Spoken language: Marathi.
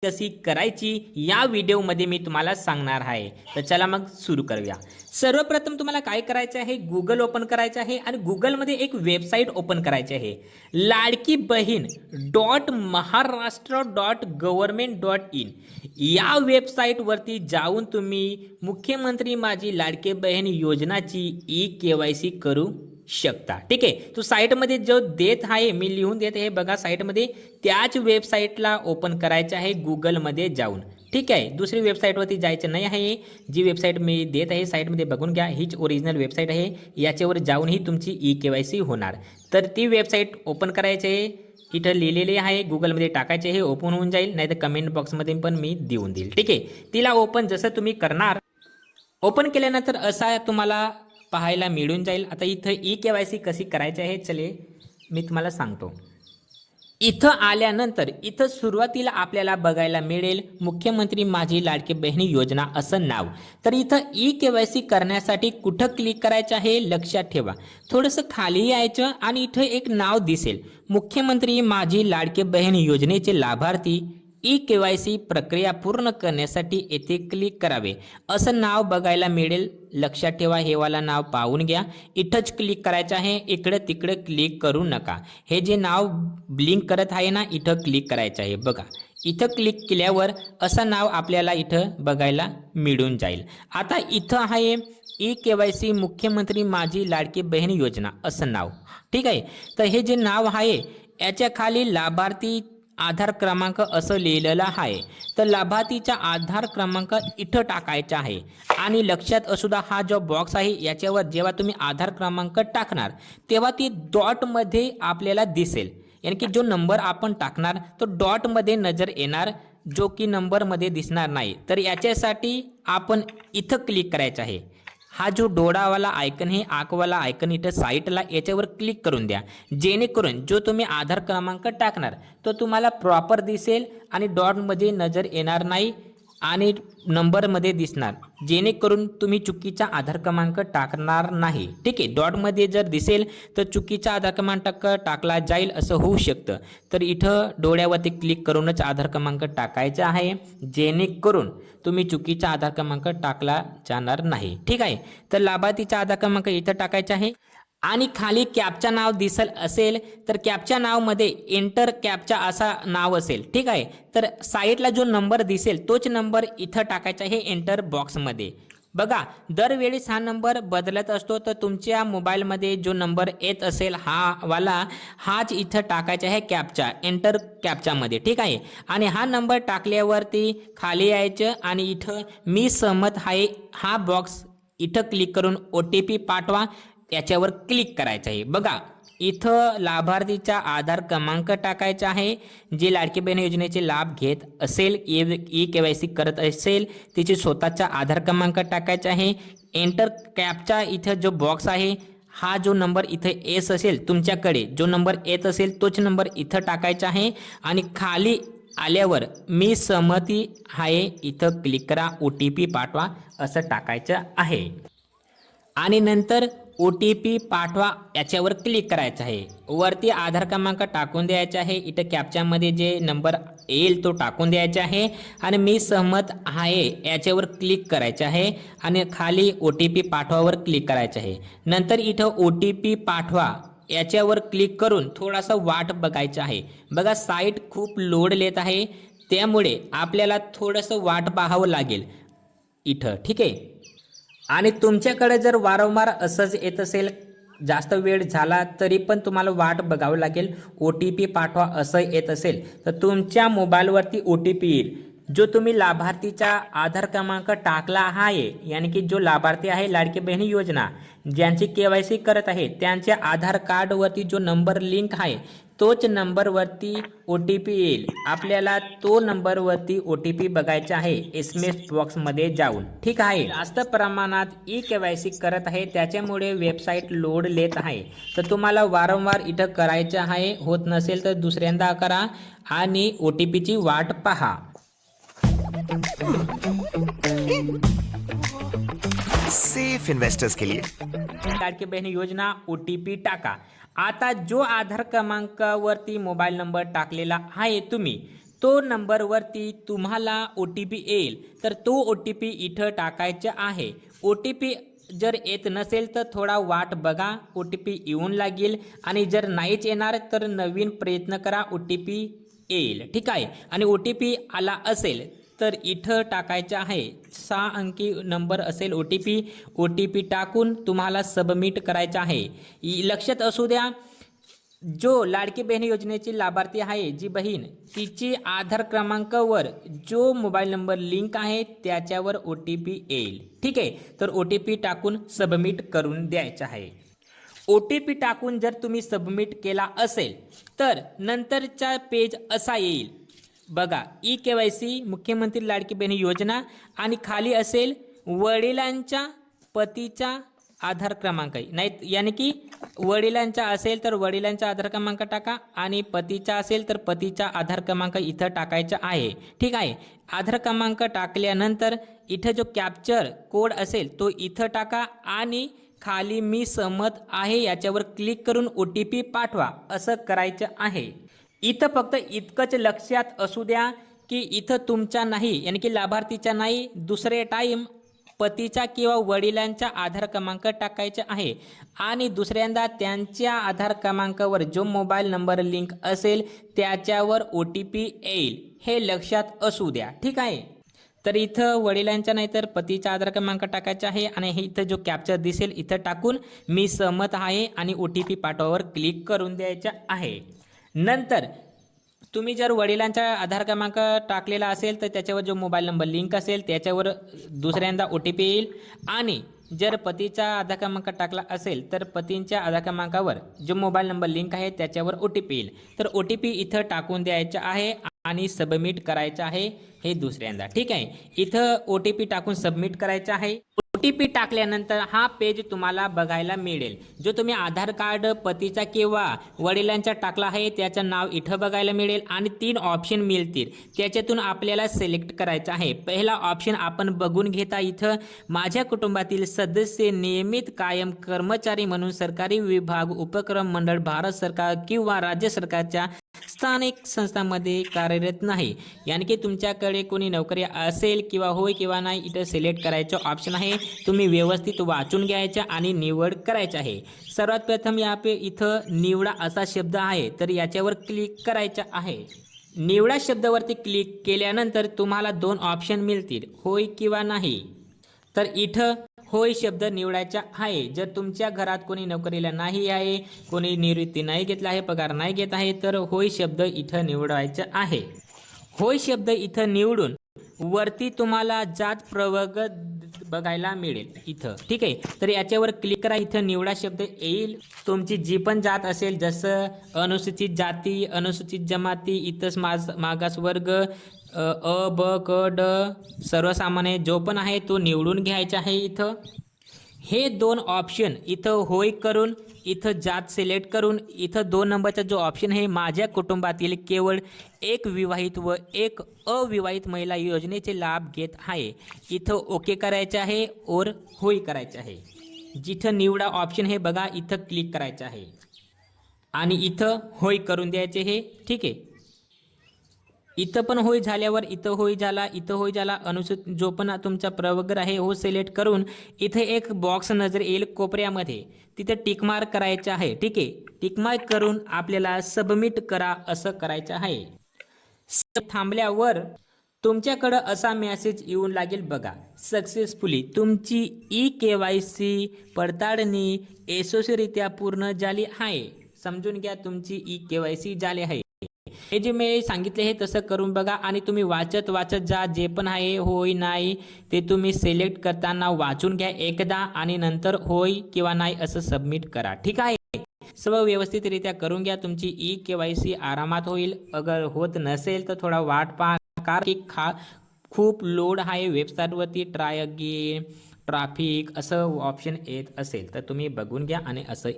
कशी करायची या व्हिडिओमध्ये मी तुम्हाला सांगणार आहे। तर चला मग सुरू करूया। सर्वप्रथम तुम्हाला काय करायचं आहे, गुगल ओपन करायचं आहे आणि गुगलमध्ये एक वेबसाईट ओपन करायची आहे, ladkibhin.maharashtra.government.in। या वेबसाईटवरती जाऊन तुम्ही मुख्यमंत्री माझी लाडकी बहीण योजनाची ई-KYC करू शकता। ठीक आहे, तो साईटमध्ये जो देत आहे मी लिहून देत आहे बघा साईटमध्ये, त्याच वेबसाईटला ओपन करायचं आहे गुगलमध्ये जाऊन। ठीक आहे, दुसरी वेबसाईटवरती जायचं नाही आहे। जी वेबसाईट मी देत आहे साईटमध्ये बघून घ्या, हीच ओरिजिनल वेबसाईट आहे। याच्यावर जाऊनही तुमची ई-KYC होणार। तर ती वेबसाईट ओपन करायची आहे, इथं लिहिलेले आहे, गुगलमध्ये टाकायचे आहे, ओपन होऊन जाईल, नाही तर कमेंट बॉक्समध्ये पण मी देऊन देईल। ठीक आहे, तिला ओपन जसं तुम्ही करणार, ओपन केल्यानंतर असा तुम्हाला पाहायला मिळून जाईल। आता इथं ई-KYC कशी करायची आहे चले मी तुम्हाला सांगतो। इथं आल्यानंतर इथं सुरुवातीला आपल्याला बघायला मिळेल मुख्यमंत्री माझी लाडकी बहीण योजना असं नाव। तर इथं ई-KYC करण्यासाठी कुठं क्लिक करायचं आहे लक्षात ठेवा। थोडंसं खाली यायचं आणि इथं एक नाव दिसेल, मुख्यमंत्री माझी लाडकी बहीण योजनेचे लाभार्थी ई-KYC प्रक्रिया पूर्ण करण्यासाठी येथे क्लिक करावे असं नाव बघायला मिळेल। लक्षात ठेवा, हे वाला नाव पाहून घ्या, इथंच क्लिक करायचं आहे, इकडे तिकडे क्लिक करू नका। हे जे नाव ब्लिंक करत आहे ना, इथं क्लिक करायचं आहे बघा। इथं क्लिक केल्यावर असं नाव आपल्याला इथं बघायला मिळून जाईल। आता इथं आहे ई-KYC मुख्यमंत्री माझी लाडकी बहीण योजना असं नाव। ठीक आहे, तर हे जे नाव आहे याच्या खाली लाभार्थी आधार क्रमांक असं लिहिलेलं आहे। तर लाभार्थीचा आधार क्रमांक इथं टाकायचा आहे आणि लक्षात असू द्या, हा जो बॉक्स आहे याच्यावर जेव्हा तुम्ही आधार क्रमांक टाकणार तेव्हा ती डॉटमध्ये आपल्याला दिसेल, यानी की जो नंबर आपण टाकणार तो डॉटमध्ये नजर येणार, जो की नंबरमध्ये दिसणार नाही। तर याच्यासाठी आपण इथं क्लिक करायचं आहे। हा जो डोळावाला आयकन आहे, आंखवाला आयकन इथं साईटला, याच्यावर क्लिक करून द्या, जेणेकरून जो तुम्ही आधार क्रमांक टाकणार तो तुम्हाला प्रॉपर दिसेल आणि डॉटमध्ये नजर येणार नाही आणि नंबरमध्ये दिसणार, जेणेकरून तुम्ही चुकीचा आधार क्रमांक टाकणार नाही। ठीक आहे, डॉटमध्ये जर दिसेल तर चुकीचा आधार क्रमांक टाकला जाईल असं होऊ शकतं। तर इथं डोळ्यावरती क्लिक करूनच आधार क्रमांक टाकायचा आहे, जेणेकरून तुम्ही चुकीचा आधार क्रमांक टाकला जाणार नाही। ठीक आहे, तर लाभार्थीचा आधार क्रमांक इथं टाकायचा आहे आणि खाली कॅपचा नाव दिसल असेल तर कॅपच्या नावमध्ये एंटर कॅपचा असा नाव असेल। ठीक आहे, तर साईडला जो नंबर दिसेल तोच नंबर इथं टाकायचा आहे एंटर बॉक्समध्ये। बघा, दरवेळेस हा नंबर बदलत असतो, तर तुमच्या मोबाईलमध्ये जो नंबर येत असेल हाच इथं टाकायचा आहे कॅपचा, एंटर कॅपच्यामध्ये। ठीक आहे, आणि हा नंबर टाकल्यावरती खाली यायचं आणि इथं मी सहमत आहे हा बॉक्स इथं क्लिक करून OTP पाठवा याच्यावर क्लिक करायचं आहे। बघा, इथं लाभार्थीचा आधार क्रमांक टाकायचा आहे, जे लाडकी बहीण योजनेचे लाभ घेत असेल, ई-KYC करत असेल, तिचे स्वतःचा आधार क्रमांक टाकायचा आहे। एंटर कॅपचा इथं जो बॉक्स आहे, हा जो नंबर इथं येत असेल तुमच्याकडे, जो नंबर येत असेल तोच नंबर इथं टाकायचा आहे आणि खाली आल्यावर मी सहमती आहे इथं क्लिक करा, OTP पाठवा असं टाकायचं आहे आणि नंतर OTP पाठवा याच्यावर क्लिक करायचं आहे। वरती आधार क्रमांक टाकून द्यायचा आहे, इथं कॅप्चामध्ये जे नंबर येईल तो टाकून द्यायचा आहे आणि मी सहमत आहे याच्यावर क्लिक करायचं आहे आणि खाली OTP पाठवावर क्लिक करायचं आहे। नंतर इथं OTP पाठवा याच्यावर क्लिक करून थोडासा वाट बघायचं आहे। बघा, साईट खूप लोड लेत आहे, त्यामुळे आपल्याला थोडंसं वाट पाहावं लागेल इथं। ठीक आहे, आणि तुमच्याकडे जर वारंवार असंच येत असेल, जास्त वेळ झाला तरी पण तुम्हाला वाट बघावं लागेल, OTP पाठवा असं येत असेल तर तुमच्या मोबाईलवरती OTP येईल, जो तुम्ही लाभार्थीचा आधार क्रमांक टाकला आहे, यानी की जो लाभार्थी आहे लाडकी बहीण योजना ज्यांची KYC करत आहे त्यांच्या आधार कार्डवरती जो नंबर लिंक आहे तोच नंबरवरती OTP येईल। आपल्याला तो नंबरवरती OTP बघायचा आहे SMS बॉक्समध्ये जाऊन। ठीक आहे, जास्त प्रमाणात ई-KYC करत आहे त्याच्यामुळे वेबसाईट लोड लेत आहे, तर तुम्हाला वारंवार इथं करायचं आहे, होत नसेल तर दुसऱ्यांदा करा आणि OTPची वाट पहा। सेफ इन्वेस्टर्स के लिए लाडकी बहीण योजना OTP टाका। आता जो आधार क्रमांकावरती मोबाईल नंबर टाकलेला आहे तुम्ही, तो नंबरवरती तुम्हाला ओ टी पी येईल, तर तो ओ टी पी इथं टाकायचा आहे. ओ टी पी जर येत नसेल तर थोडा वाट बघा, ओ टी पी येऊन लागेल. आणि जर नाहीच येणार तर नवीन प्रयत्न करा, ओ टी पी येईल. ठीक आहे. आणि ओ टी पी आला असेल तर इथं टाकायचं आहे 6 अंकी नंबर असेल O T P. O T P टाकून तुम्हाला सबमिट करायचं आहे. लक्षात असू द्या, जो लाडकी बहीण योजनेची लाभार्थी आहे जी बहीण, तिची आधार क्रमांकावर जो मोबाईल नंबर लिंक आहे त्याच्यावर ओ टी पी येईल. ठीक आहे. तर ओ टी पी टाकून सबमिट करून द्यायचं आहे. ओ टी पी टाकून जर तुम्ही सबमिट केला असेल तर नंतरचा पेज असा येईल बघा, ई KYC मुख्यमंत्री लाडकी बहीण योजना, आणि खाली असेल वडिलांच्या पतीचा आधार क्रमांक. नाही यानी की वडिलांचा असेल तर वडिलांचा आधार क्रमांक टाका, आणि पतीचा असेल तर पतीचा आधार क्रमांक इथं टाकायचा आहे. ठीक आहे. आधार क्रमांक टाकल्यानंतर इथं जो कॅप्चर कोड असेल तो इथं टाका, आणि खाली मी सहमत आहे याच्यावर क्लिक करून ओ टी पी पाठवा, असं करायचं आहे. इथं फक्त इतकंच लक्षात असू द्या की इथं तुमचा नाही, यानी की लाभार्थीचा नाही, दुसरे टाईम पतीचा किंवा वडिलांचा आधार क्रमांक टाकायचा आहे. आणि दुसऱ्यांदा त्यांच्या आधार क्रमांकावर जो मोबाईल नंबर लिंक असेल त्याच्यावर ओ टी पी येईल, हे लक्षात असू द्या. ठीक आहे. तर इथं वडिलांचा नाही तर पतीचा आधार क्रमांक टाकायचा आहे, आणि हे इथं जो कॅप्चर दिसेल इथं टाकून मी सहमत आहे आणि ओ टी पी पाठवावर क्लिक करून द्यायचा आहे. नंतर तुम्ही जर वडिलांचा आधार क्रमांक टाकलेला असेल तर त्याच्यावर जो मोबाईल नंबर लिंक असेल त्याच्यावर दुसऱ्यांदा ओ टी पी येईल. आणि जर पतीचा आधार क्रमांक टाकला असेल तर पतींच्या आधार क्रमांकावर जो मोबाईल नंबर लिंक आहे त्याच्यावर ओ टी पी येईल. तर ओ टी पी इथं टाकून द्यायचं आहे आणि सबमिट करायचं आहे हे दुसऱ्यांदा. ठीक आहे. इथं ओ टी पी टाकून सबमिट करायचं आहे. ओ टी पी टाकल्यानंतर हा पेज तुम्हाला बघायला मिळेल. जो तुम्ही आधार कार्ड पतीचा किंवा वडिलांचा टाकला आहे त्याचं नाव इथं बघायला मिळेल, आणि 3 ऑप्शन मिळतील. त्याच्यातून आपल्याला सिलेक्ट करायचं आहे. पहिला ऑप्शन आपण बघून घेता. इथं माझ्या कुटुंबातील सदस्य नियमित कायम कर्मचारी म्हणून सरकारी विभाग, उपक्रम मंडळ, भारत सरकार किंवा राज्य सरकारच्या स्थानिक संस्थांमध्ये कार्यरत नाही, यानी की तुमच्याकडे कोणी नोकरी असेल किंवा होय किंवा नाही, इथं सिलेक्ट करायचं ऑप्शन आहे. तुम्ही व्यवस्थित वाचून घ्यायचं आणि निवड करायचं आहे. सर्वात प्रथम इथं निवडा असा शब्द आहे, तर याच्यावर क्लिक करायचं आहे. निवडा शब्दावरती क्लिक केल्यानंतर तुम्हाला 2 ऑप्शन मिळतील, होय किंवा नाही. तर इथं होय शब्द निवडायचा आहे. जर तुमच्या घरात कोणी नोकरीला नाही आहे, कोणी निवृत्ती नाही घेतला आहे, पगार नाही घेत आहे, तर होय शब्द इथं निवडायचा आहे. होय शब्द इथं निवडून वरती तुम्हाला जात प्रवर्ग बघायला मिळेल इथं. ठीक आहे. तर याच्यावर क्लिक करा. इथं निवडा शब्द येईल. तुमची जी पण जात असेल, जसं अनुसूचित जाती, अनुसूचित जमाती, इतर मागासवर्ग, अ ब क ड, सर्वसामान्य जो पण आहे तो निवडून घ्यायचा आहे. इथं हे 2 ऑप्शन इथं होय करून इथं जात सिलेक्ट करून इथं 2 नंबरचा जो ऑप्शन आहे, माझ्या कुटुंबातील केवळ एक विवाहित व एक अविवाहित महिला योजनेचे लाभ घेत आहे, इथं ओके करायचं आहे और होय करायचं आहे. जिथं निवडा ऑप्शन हे बघा, इथं क्लिक करायचं आहे आणि इथं होय करून द्यायचे हे. ठीक आहे. इथं पण होय झाल्यावर इथं होय झाला, इथं होय झाला. अनुसूचित जो पण तुमचा प्रवर्ग आहे हो सिलेक्ट करून इथे एक बॉक्स नजर येईल कोपऱ्यामध्ये, तिथं टिक मार्क करायचं आहे. ठीक आहे. टिक मार्क करून आपल्याला सबमिट करा असं करायचं आहे. थांबल्यावर तुमच्याकडं असा मेसेज येऊन लागेल बघा, सक्सेसफुली तुमची ई KYC पडताळणी यशस्वीरित्या पूर्ण झाली आहे. समजून घ्या, तुमची ई KYC झाली आहे. हे जे मी सांगितले हे तसं करून बघा, आणि तुम्ही वाचत जा. जे पण आहे होय नाही ते तुम्ही सिलेक्ट करताना वाचून घ्या एकदा, आणि नंतर होय किंवा नाही असं सबमिट करा. ठीक आहे. सर्व व्यवस्थितरित्या करून घ्या. तुमची ई KYC आरामात होईल. अगर होत नसेल तर थोडा वाट पहा, कारण की खूप लोड आहे वेबसाईटवरती. ट्राय अगेन, ट्रॅफिक असं ऑप्शन येत असेल तर तुम्ही बघून घ्या आणि असं